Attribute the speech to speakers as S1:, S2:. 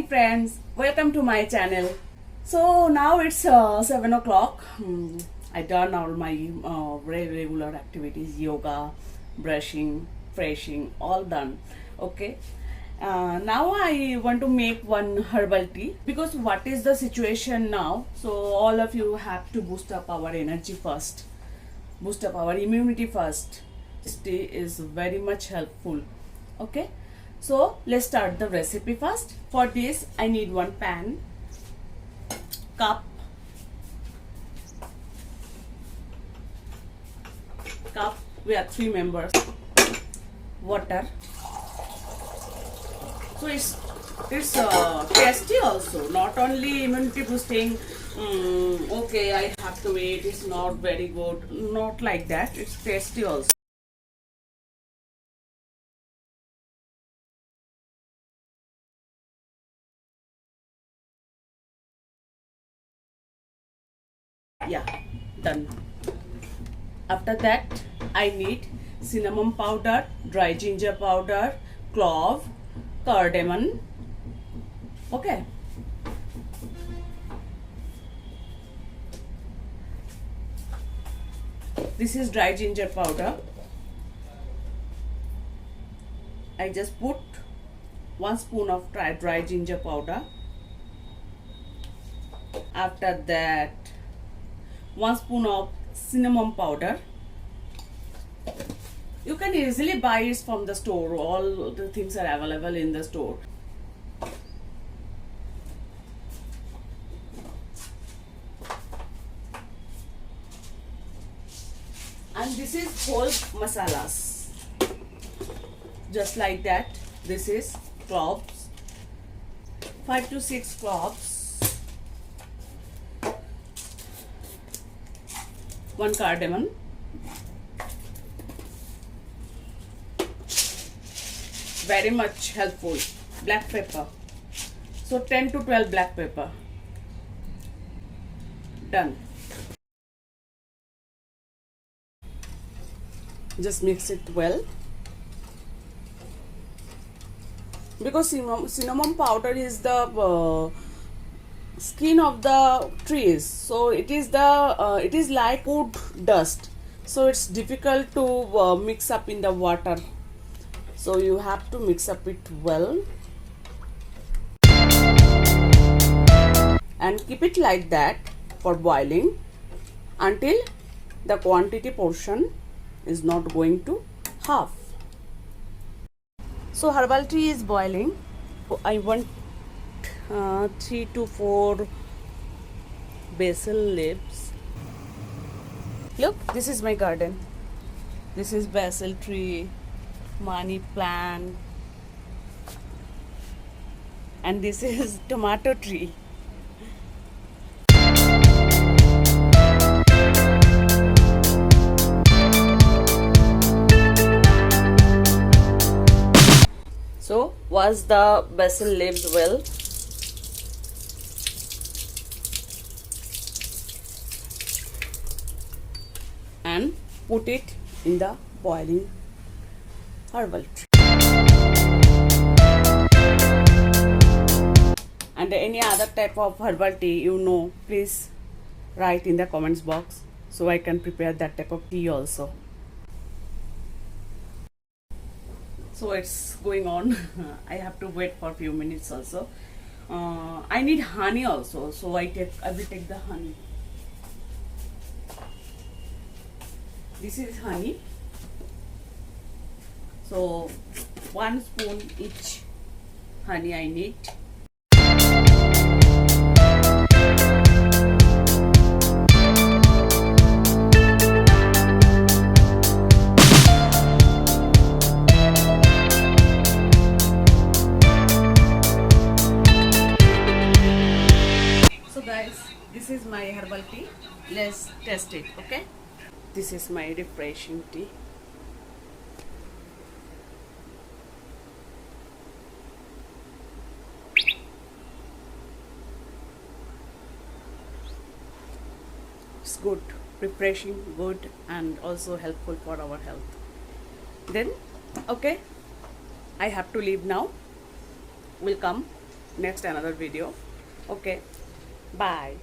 S1: friends, welcome to my channel. So now it's 7 o'clock. I done all my regular activities, yoga, brushing, freshing, all done. Okay. Now I want to make one herbal tea because what is the situation now? So all of you have to boost up our energy first, boost up our immunity first. This tea is very much helpful. Okay. So let's start the recipe first. For this I need one pan, cup, we are 3 members, water. So it's tasty also, not only immunity boosting. Okay, I have to eat, it's not very good, not like that, it's tasty also. Yeah, done. After that I need cinnamon powder, dry ginger powder, clove, cardamom. Okay. This is dry ginger powder. I just put 1 spoon of dry ginger powder. After that 1 spoon of cinnamon powder. You can easily buy it from the store. All the things are available in the store. And this is whole masalas. Just like that. This is cloves. 5 to 6 cloves. 1 cardamom, very much helpful, black pepper, so 10 to 12 black pepper. Done. Just mix it well, because cinnamon powder is the skin of the trees, so it is like wood dust, so it's difficult to mix up in the water, so you have to mix up it well and keep it like that for boiling until the quantity portion is not going to half. So herbal tea is boiling. I want 3 to 4 basil leaves. Look, this is my garden. This is basil tree, money plant, and this is tomato tree. So wash the basil leaves well. And put it in the boiling herbal tea. And any other type of herbal tea you know, please write in the comments box so I can prepare that type of tea also. So it's going on. I have to wait for a few minutes also. I need honey also, so I will take the honey. This is honey. So 1 spoon each honey I need. So guys, this is my herbal tea. Let's test it, okay? This is my refreshing tea. It's good, refreshing, good, and also helpful for our health. Then, okay, I have to leave now. Will come next another video. Okay, bye.